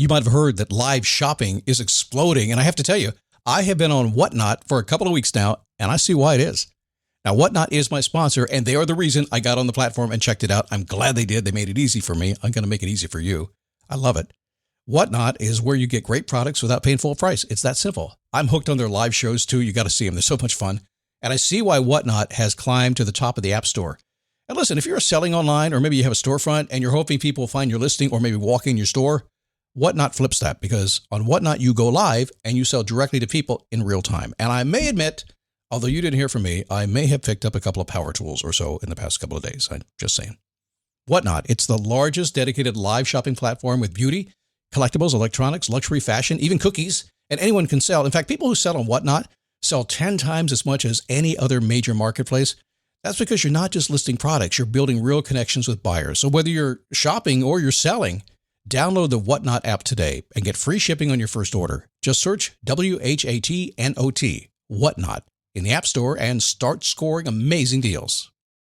You might have heard that live shopping is exploding. And I have to tell you, I have been on Whatnot for a couple of weeks now, and I see why it is. Now, Whatnot is my sponsor, and they are the reason I got on the platform and checked it out. I'm glad they did. They made it easy for me. I'm going to make it easy for you. I love it. Whatnot is where you get great products without paying full price. It's that simple. I'm hooked on their live shows, too. You got to see them. They're so much fun. And I see why Whatnot has climbed to the top of the App Store. And listen, if you're selling online, or maybe you have a storefront and you're hoping people will find your listing or maybe walk in your store, Whatnot flips that, because on Whatnot, you go live and you sell directly to people in real time. And I may admit, although you didn't hear from me, I may have picked up a couple of power tools or so in the past couple of days. I'm just saying. Whatnot, it's the largest dedicated live shopping platform with beauty, collectibles, electronics, luxury, fashion, even cookies, and anyone can sell. In fact, people who sell on Whatnot sell 10 times as much as any other major marketplace. That's because you're not just listing products, you're building real connections with buyers. So whether you're shopping or you're selling, download the Whatnot app today and get free shipping on your first order. Just search WHATNOT, Whatnot, in the App Store and start scoring amazing deals.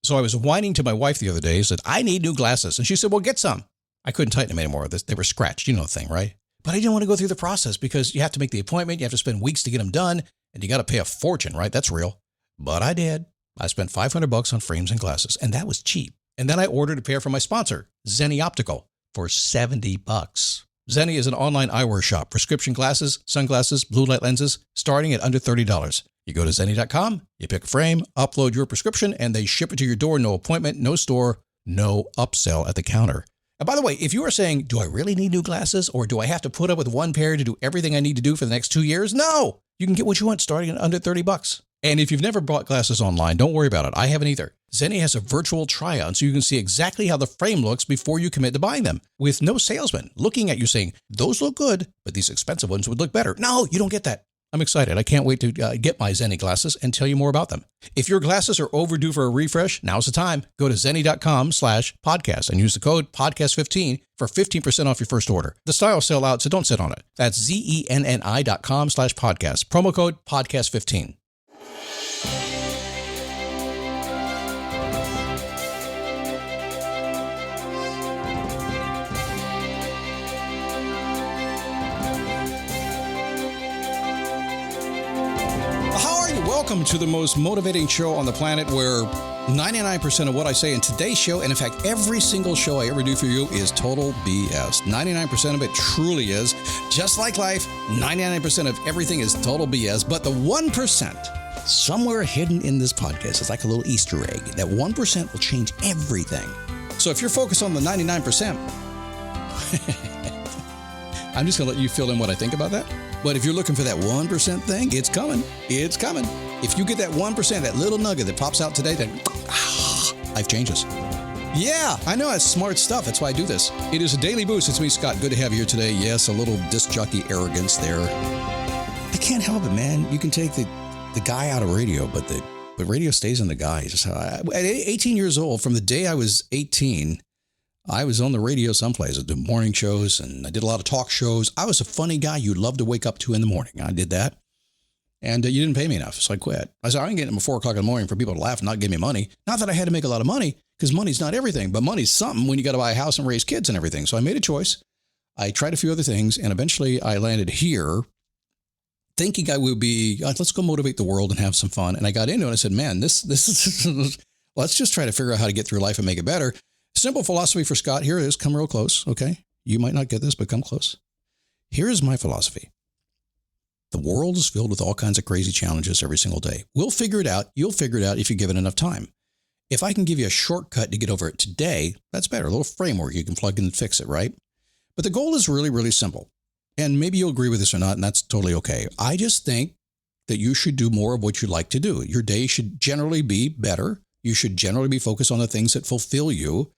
So I was whining to my wife the other day, said, I need new glasses. And she said, well, get some. I couldn't tighten them anymore. They were scratched. You know the thing, right? But I didn't want to go through the process because you have to make the appointment. You have to spend weeks to get them done. And you got to pay a fortune, right? That's real. But I did. I spent $500 on frames and glasses, and that was cheap. And then I ordered a pair from my sponsor, Zenni Optical, for $70. Zenni is an online eyewear shop, prescription glasses, sunglasses, blue light lenses, starting at under $30. You go to Zenni.com, you pick a frame, upload your prescription, and they ship it to your door. No appointment, no store, no upsell at the counter. And by the way, if you are saying, do I really need new glasses, or do I have to put up with one pair to do everything I need to do for the next 2 years? No, you can get what you want starting at under $30. And if you've never bought glasses online, don't worry about it. I haven't either. Zenni has a virtual try-on so you can see exactly how the frame looks before you commit to buying them, with no salesman looking at you saying, those look good, but these expensive ones would look better. No, you don't get that. I'm excited. I can't wait to get my Zenni glasses and tell you more about them. If your glasses are overdue for a refresh, now's the time. Go to Zenni.com/podcast and use the code podcast15 for 15% off your first order. The styles sell out, so don't sit on it. That's Zenni.com/podcast. Promo code podcast15. Welcome to the most motivating show on the planet, where 99% of what I say in today's show, and in fact, every single show I ever do for you, is total BS. 99% of it truly is. Just like life, 99% of everything is total BS. But the 1%, somewhere hidden in this podcast, is like a little Easter egg. That 1% will change everything. So if you're focused on the 99%, I'm just going to let you fill in what I think about that. But if you're looking for that 1% thing, it's coming. It's coming. If you get that 1%, that little nugget that pops out today, then life changes. Yeah, I know that's smart stuff. That's why I do this. It is a daily boost. It's me, Scott. Good to have you here today. Yes, a little disc jockey arrogance there. I can't help it, man. You can take the guy out of radio, but radio stays in the guy. Just how at 18 years old, from the day I was 18, I was on the radio someplace. I did morning shows, and I did a lot of talk shows. I was a funny guy you'd love to wake up to in the morning. I did that. And you didn't pay me enough, so I quit. I said, I ain't getting up at 4 o'clock in the morning for people to laugh and not give me money. Not that I had to make a lot of money, because money's not everything, but money's something when you got to buy a house and raise kids and everything. So I made a choice. I tried a few other things, and eventually I landed here thinking I would be, let's go motivate the world and have some fun. And I got into it, and I said, man, this is, let's just try to figure out how to get through life and make it better. Simple philosophy for Scott. Here it is. Come real close, okay? You might not get this, but come close. Here is my philosophy. The world is filled with all kinds of crazy challenges every single day. We'll figure it out. You'll figure it out if you give it enough time. If I can give you a shortcut to get over it today, that's better. A little framework you can plug in and fix it, right? But the goal is really, really simple. And maybe you'll agree with this or not, and that's totally okay. I just think that you should do more of what you like to do. Your day should generally be better. You should generally be focused on the things that fulfill you.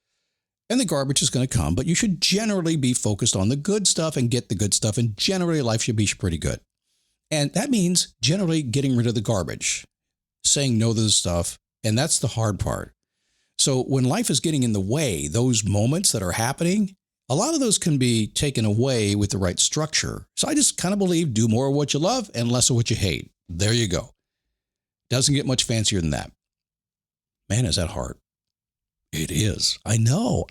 And the garbage is going to come, but you should generally be focused on the good stuff and get the good stuff. And generally, life should be pretty good. And that means generally getting rid of the garbage, saying no to the stuff. And that's the hard part. So when life is getting in the way, those moments that are happening, a lot of those can be taken away with the right structure. So I just kind of believe do more of what you love and less of what you hate. There you go. Doesn't get much fancier than that. Man, is that hard? It is. I know.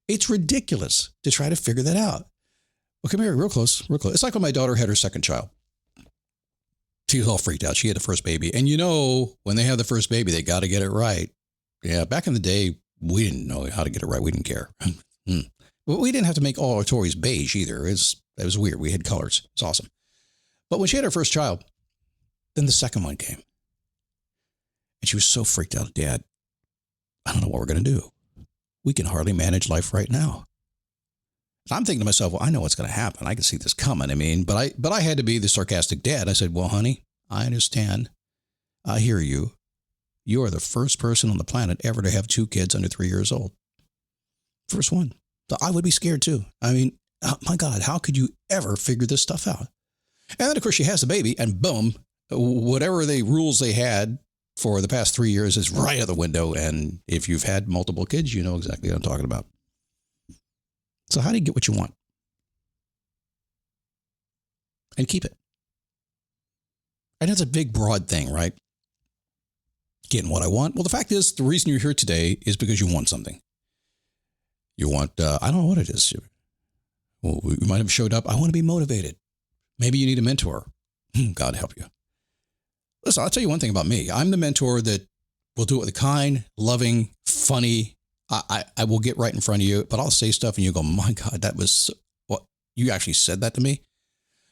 It's ridiculous to try to figure that out. Well, come here, real close, real close. It's like when my daughter had her second child. She was all freaked out. She had the first baby. And when they have the first baby, they got to get it right. Yeah, back in the day, we didn't know how to get it right. We didn't care. But we didn't have to make all our toys beige either. It was weird. We had colors. It's awesome. But when she had her first child, then the second one came. And she was so freaked out. Dad, I don't know what we're going to do. We can hardly manage life right now. I'm thinking to myself, well, I know what's going to happen. I can see this coming. I mean, but I had to be the sarcastic dad. I said, well, honey, I understand. I hear you. You are the first person on the planet ever to have 2 kids under 3 years old. First one. So I would be scared too. I mean, oh my God, how could you ever figure this stuff out? And then, of course, she has a baby and boom, whatever the rules they had for the past 3 years is right out the window. And if you've had multiple kids, you know exactly what I'm talking about. So how do you get what you want? And keep it. And that's a big, broad thing, right? Getting what I want. Well, the fact is, the reason you're here today is because you want something. You want, I don't know what it is. Well, you might have showed up. I want to be motivated. Maybe you need a mentor. God help you. Listen, I'll tell you one thing about me. I'm the mentor that will do it with a kind, loving, funny. I will get right in front of you, but I'll say stuff and you go, my God, that was what you actually said that to me.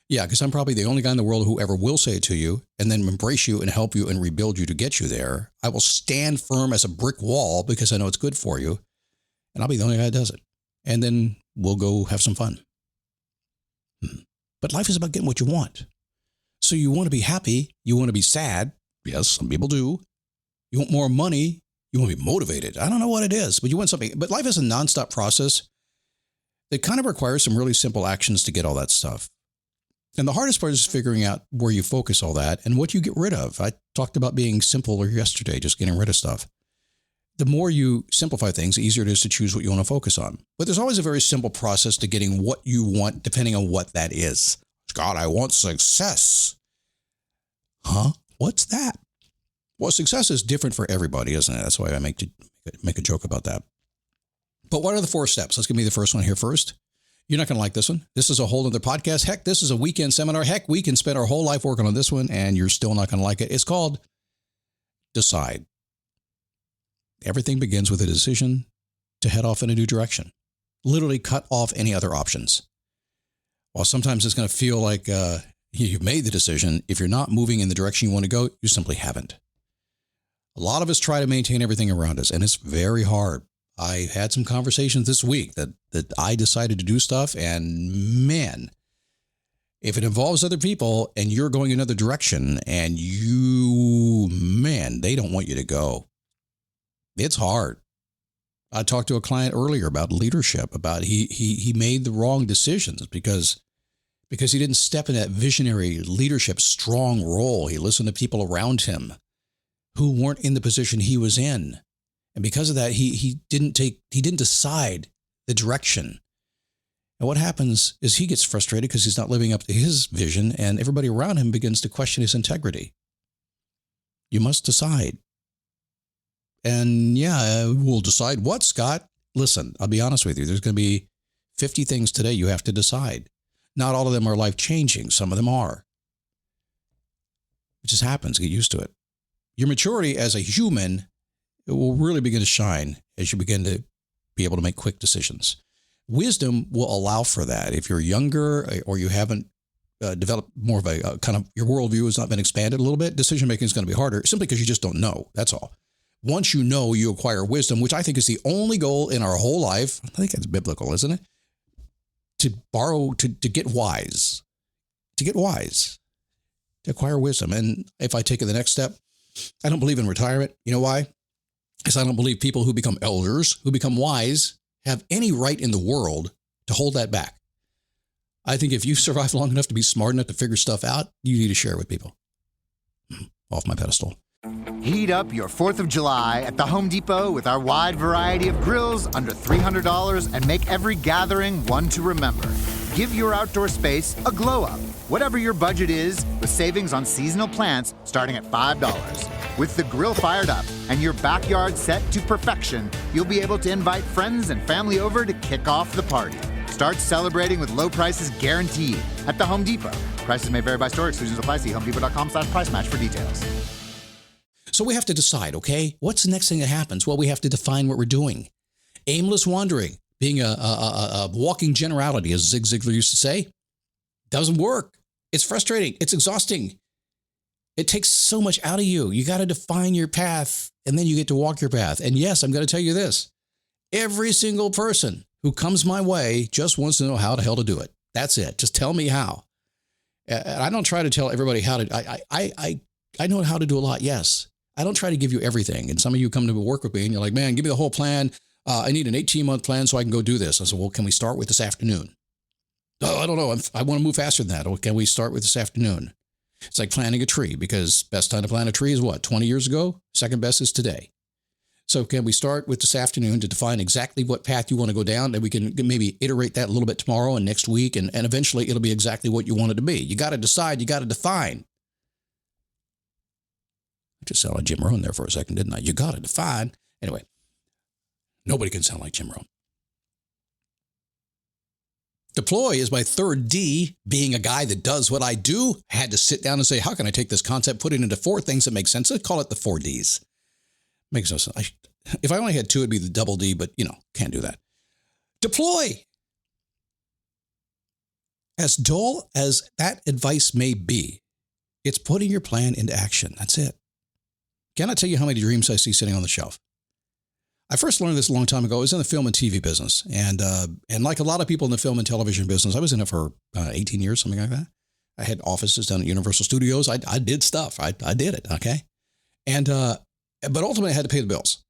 Yeah, because I'm probably the only guy in the world who ever will say it to you and then embrace you and help you and rebuild you to get you there. I will stand firm as a brick wall because I know it's good for you. And I'll be the only guy that does it. And then we'll go have some fun. But life is about getting what you want. So you want to be happy. You want to be sad. Yes, some people do. You want more money. You want to be motivated. I don't know what it is, but you want something. But life is a nonstop process that kind of requires some really simple actions to get all that stuff. And the hardest part is figuring out where you focus all that and what you get rid of. I talked about being simpler yesterday, just getting rid of stuff. The more you simplify things, the easier it is to choose what you want to focus on. But there's always a very simple process to getting what you want, depending on what that is. God, I want success. Huh? What's that? Well, success is different for everybody, isn't it? That's why I make a joke about that. But what are the 4 steps? Let's give me the first one here first. You're not going to like this one. This is a whole other podcast. Heck, this is a weekend seminar. Heck, we can spend our whole life working on this one, and you're still not going to like it. It's called Decide. Everything begins with a decision to head off in a new direction. Literally cut off any other options. While sometimes it's going to feel like you've made the decision, if you're not moving in the direction you want to go, you simply haven't. A lot of us try to maintain everything around us, and it's very hard. I had some conversations this week that I decided to do stuff, and man, if it involves other people and you're going another direction and they don't want you to go. It's hard. I talked to a client earlier about leadership, about he made the wrong decisions because he didn't step in that visionary leadership, strong role. He listened to people around him who weren't in the position he was in. And because of that, he didn't decide the direction. And what happens is he gets frustrated because he's not living up to his vision, and everybody around him begins to question his integrity. You must decide. And yeah, we'll decide what, Scott? Listen, I'll be honest with you. There's going to be 50 things today you have to decide. Not all of them are life-changing. Some of them are. It just happens. Get used to it. Your maturity as a human, it will really begin to shine as you begin to be able to make quick decisions. Wisdom will allow for that. If you're younger or you haven't developed more of a kind of your worldview has not been expanded a little bit, decision-making is going to be harder simply because you just don't know. That's all. Once you know, you acquire wisdom, which I think is the only goal in our whole life. I think that's biblical, isn't it? To get wise, to acquire wisdom. And if I take it the next step, I don't believe in retirement. You know why? Because I don't believe people who become elders, who become wise, have any right in the world to hold that back. I think if you survive long enough to be smart enough to figure stuff out, you need to share it with people. Off my pedestal. Heat up your 4th of July at the Home Depot with our wide variety of grills under $300 and make every gathering one to remember. Give your outdoor space a glow up, whatever your budget is, with savings on seasonal plants starting at $5. With the grill fired up and your backyard set to perfection, you'll be able to invite friends and family over to kick off the party. Start celebrating with low prices guaranteed at the Home Depot. Prices may vary by store. Exclusions apply. See homedepot.com/price match for details. So we have to decide, okay, what's the next thing that happens? Well, we have to define what we're doing. Aimless wandering, being a walking generality, as Zig Ziglar used to say, doesn't work. It's frustrating. It's exhausting. It takes so much out of you. You got to define your path, and then you get to walk your path. And yes, I'm going to tell you this. Every single person who comes my way just wants to know how the hell to do it. That's it. Just tell me how. And I don't try to tell everybody how to. I know how to do a lot, yes. I don't try to give you everything. And some of you come to work with me and you're like, man, give me the whole plan. I need an 18-month plan so I can go do this. I said, well, can we start with this afternoon? Oh, I don't know. I want to move faster than that. Or can we start with this afternoon? It's like planting a tree, because best time to plant a tree is what, 20 years ago? Second best is today. So can we start with this afternoon to define exactly what path you want to go down, and we can maybe iterate that a little bit tomorrow and next week, and eventually it'll be exactly what you want it to be. You got to decide. You got to define. I just sounded like Jim Rohn there for a second, didn't I? You got to define. Anyway, nobody can sound like Jim Rohn. Deploy is my third D. Being a guy that does what I do, had to sit down and say, how can I take this concept, put it into four things that make sense? Let's call it the 4 Ds. Makes no sense. If I only had 2, it'd be the double D, but, can't do that. Deploy. As dull as that advice may be, it's putting your plan into action. That's it. Cannot tell you how many dreams I see sitting on the shelf. I first learned this a long time ago. I was in the film and TV business. And like a lot of people in the film and television business, I was in it for 18 years, something like that. I had offices down at Universal Studios. I did stuff. I did it, okay? And but ultimately I had to pay the bills.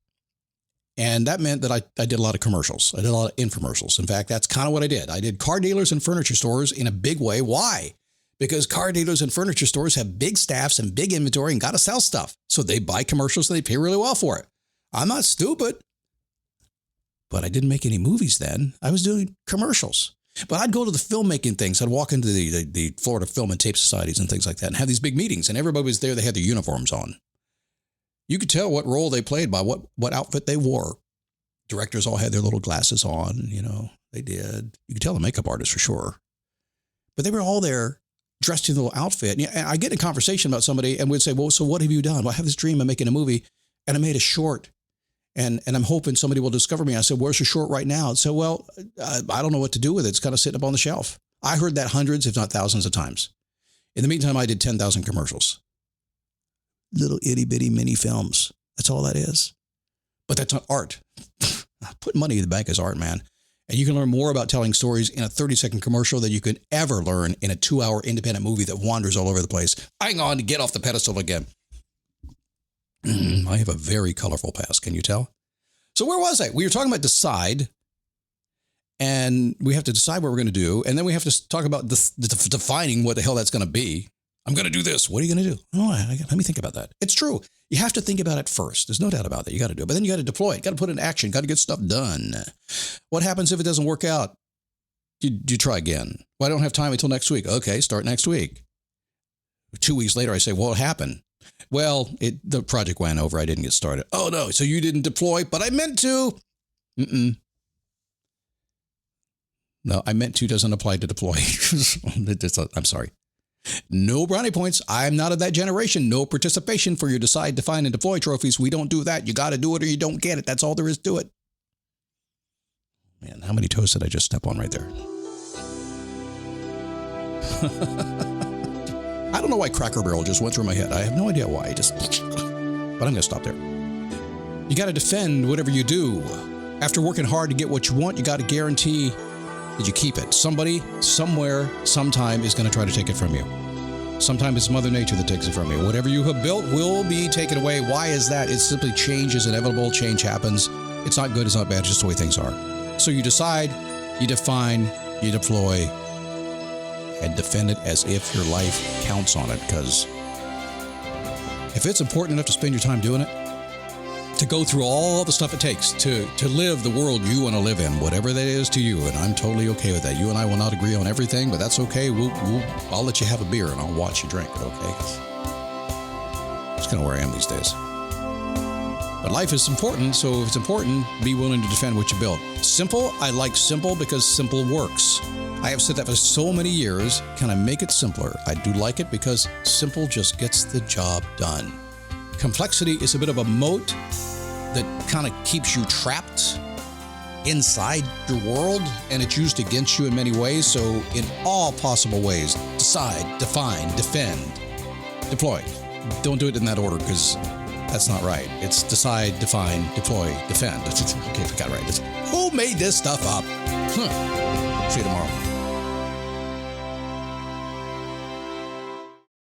And that meant that I did a lot of commercials. I did a lot of infomercials. In fact, that's kind of what I did. I did car dealers and furniture stores in a big way. Why? Because car dealers and furniture stores have big staffs and big inventory and got to sell stuff. So they buy commercials and they pay really well for it. I'm not stupid. But I didn't make any movies then. I was doing commercials. But I'd go to the filmmaking things. I'd walk into the Florida Film and Tape Societies and things like that and have these big meetings. And everybody was there. They had their uniforms on. You could tell what role they played by what outfit they wore. Directors all had their little glasses on, they did. You could tell the makeup artist for sure. But they were all there dressed in a little outfit. And I get in a conversation about somebody and we'd say, well, so what have you done? Well, I have this dream of making a movie and I made a short. And I'm hoping somebody will discover me. I said, where's your short right now? So, well, I don't know what to do with it. It's kind of sitting up on the shelf. I heard that hundreds, if not thousands of times. In the meantime, I did 10,000 commercials. Little itty bitty mini films. That's all that is. But that's not art. Put money in the bank is art, man. And you can learn more about telling stories in a 30-second commercial than you could ever learn in a 2-hour independent movie that wanders all over the place. Hang on to get off the pedestal again. I have a very colorful past. Can you tell? So where was I? We were talking about decide, and we have to decide what we're going to do. And then we have to talk about defining what the hell that's going to be. I'm going to do this. What are you going to do? Oh, let me think about that. It's true. You have to think about it first. There's no doubt about that. You got to do it. But then you got to deploy it. Got to put it in action. Got to get stuff done. What happens if it doesn't work out? You try again. Well, I don't have time until next week. Okay, start next week. 2 weeks later, I say, well, what happened? Well, the project went over. I didn't get started. Oh, no. So you didn't deploy, but I meant to. No, I meant to doesn't apply to deploy. I'm sorry. No brownie points. I'm not of that generation. No participation for your decide, define, and deploy trophies. We don't do that. You got to do it or you don't get it. That's all there is to it. Man, how many toes did I just step on right there? I don't know why Cracker Barrel just went through my head. I have no idea why. But I'm going to stop there. You got to defend whatever you do. After working hard to get what you want, you got to guarantee that you keep it. Somebody, somewhere, sometime is going to try to take it from you. Sometimes it's Mother Nature that takes it from you. Whatever you have built will be taken away. Why is that? It's simply change is inevitable. Change happens. It's not good. It's not bad. It's just the way things are. So you decide, you define, you deploy, and defend it as if your life counts on it. Because if it's important enough to spend your time doing it, to go through all the stuff it takes to live the world you want to live in, whatever that is to you, and I'm totally okay with that. You and I will not agree on everything, but that's okay. I'll let you have a beer and I'll watch you drink it, okay? That's kind of where I am these days. But life is important, so if it's important, be willing to defend what you built. Simple, I like simple because simple works. I have said that for so many years. Can I make it simpler? I do like it because simple just gets the job done. Complexity is a bit of a moat that kind of keeps you trapped inside your world, and it's used against you in many ways. So in all possible ways, decide, define, defend, deploy. Don't do it in that order because that's not right. It's decide, define, deploy, defend. Okay, if I got it right. Who made this stuff up? See you tomorrow.